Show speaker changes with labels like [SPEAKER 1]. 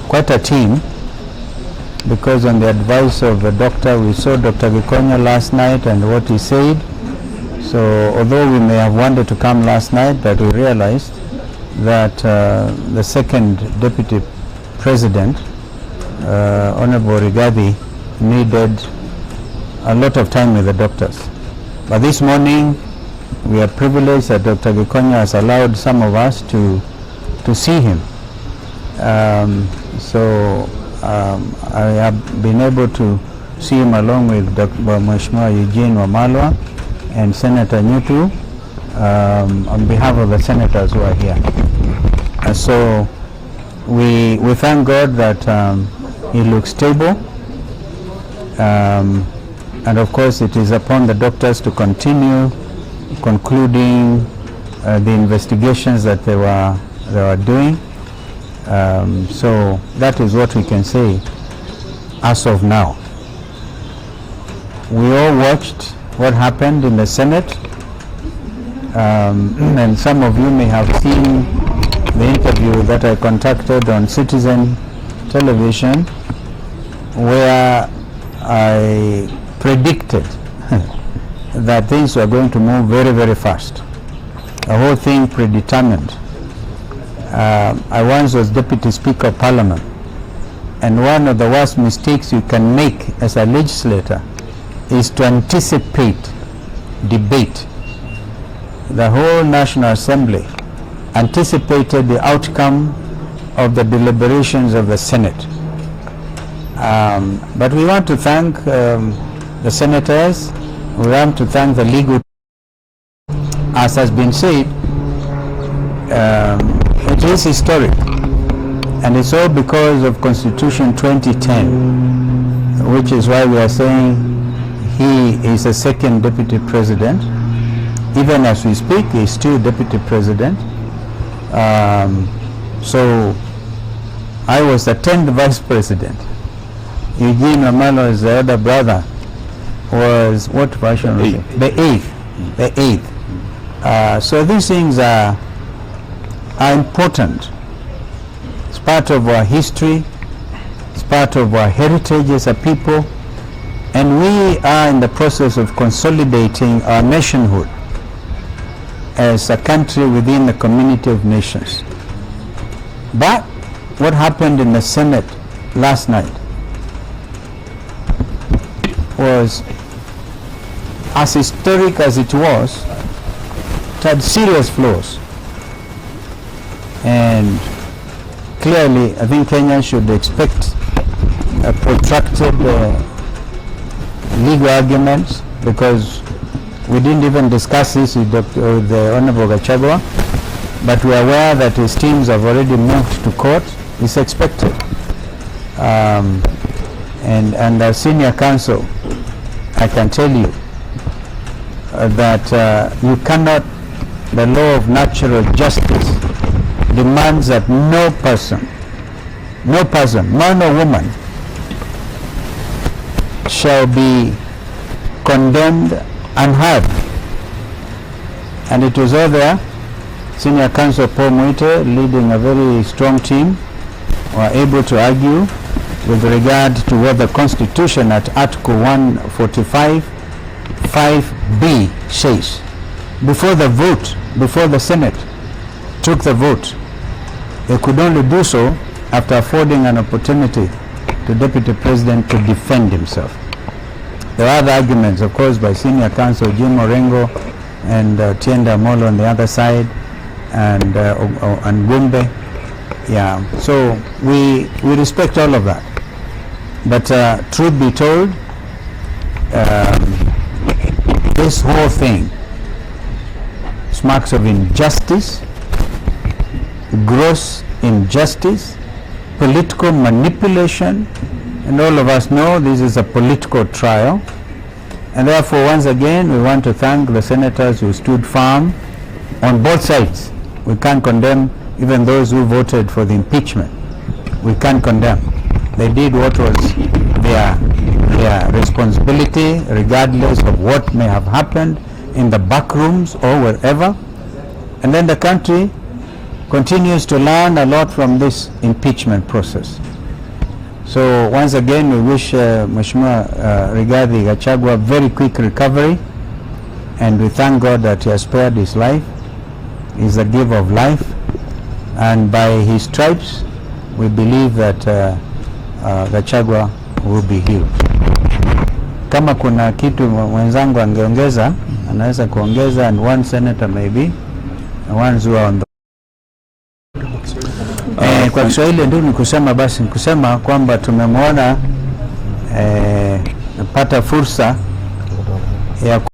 [SPEAKER 1] quite a team, because on the advice of the doctor, we saw Dr. Gikonya last night and what he said. So although we may have wanted to come last night, but we realized that the second deputy president, Honorable Rigathi, needed a lot of time with the doctors. But this morning, we are privileged that Dr. Gikonya has allowed some of us to see him. I have been able to see him along with Dr. Mheshimiwa Eugene Wamalwa and Senator Nyutu on behalf of the senators who are here. So we thank God that he looks stable, and of course it is upon the doctors to continue concluding the investigations that they were doing. So that is what we can say as of now. We all watched what happened in the Senate, and some of you may have seen the interview that I conducted on Citizen Television, where I predicted that things were going to move very, very fast. The whole thing predetermined. I once was Deputy Speaker of Parliament, and one of the worst mistakes you can make as a legislator is to anticipate debate. The whole National Assembly anticipated the outcome of the deliberations of the Senate. But we want to thank the senators, we want to thank the legal, as has been said, it is historic, and it's all because of Constitution 2010, which is why we are saying he is a second deputy president. Even as we speak, he is still deputy president. So I was the 10th vice president. Eugene Wamalwa, is the other brother, was what version was it? The eighth. So these things are important. It's part of our history, it's part of our heritage as a people, and we are in the process of consolidating our nationhood as a country within the community of nations. But what happened in the Senate last night was, as historic as it was, it had serious flaws. And clearly, I think Kenya should expect a protracted legal arguments, because we didn't even discuss this with the Honorable Gachagwa, but we are aware that his teams have already moved to court. It's expected. And as senior counsel, I can tell you that you cannot, the law of natural justice demands that no person, man or woman, shall be condemned unheard. And it was all there. Senior Counsel Paul Muite, leading a very strong team, were able to argue with regard to what the Constitution at Article 145 5B says. Before the vote, before the Senate took the vote, they could only do so after affording an opportunity to Deputy President to defend himself. There are other arguments, of course, by Senior Counsel Jim Orengo and Tienda Molo on the other side, and Gumbe. Yeah, so we respect all of that. But truth be told, this whole thing smacks of injustice, gross injustice, political manipulation, and all of us know this is a political trial. And therefore, once again, we want to thank the senators who stood firm on both sides. We can't condemn even those who voted for the impeachment. We can't condemn. They did what was their responsibility, regardless of what may have happened in the back rooms or wherever. And then the country continues to learn a lot from this impeachment process. So once again, we wish Mheshimiwa Rigathi Gachagwa very quick recovery, and we thank God that he has spared his life. He is the giver of life, and by his stripes, we believe that Gachagwa will be healed. Kama kuna kitu mwenzangu angeongeza, anaweza kuongeza, and one senator maybe, the ones who are on the kwa Kiswahili ndio nikusema, basi nikusema kwamba tumemwona napata fursa ya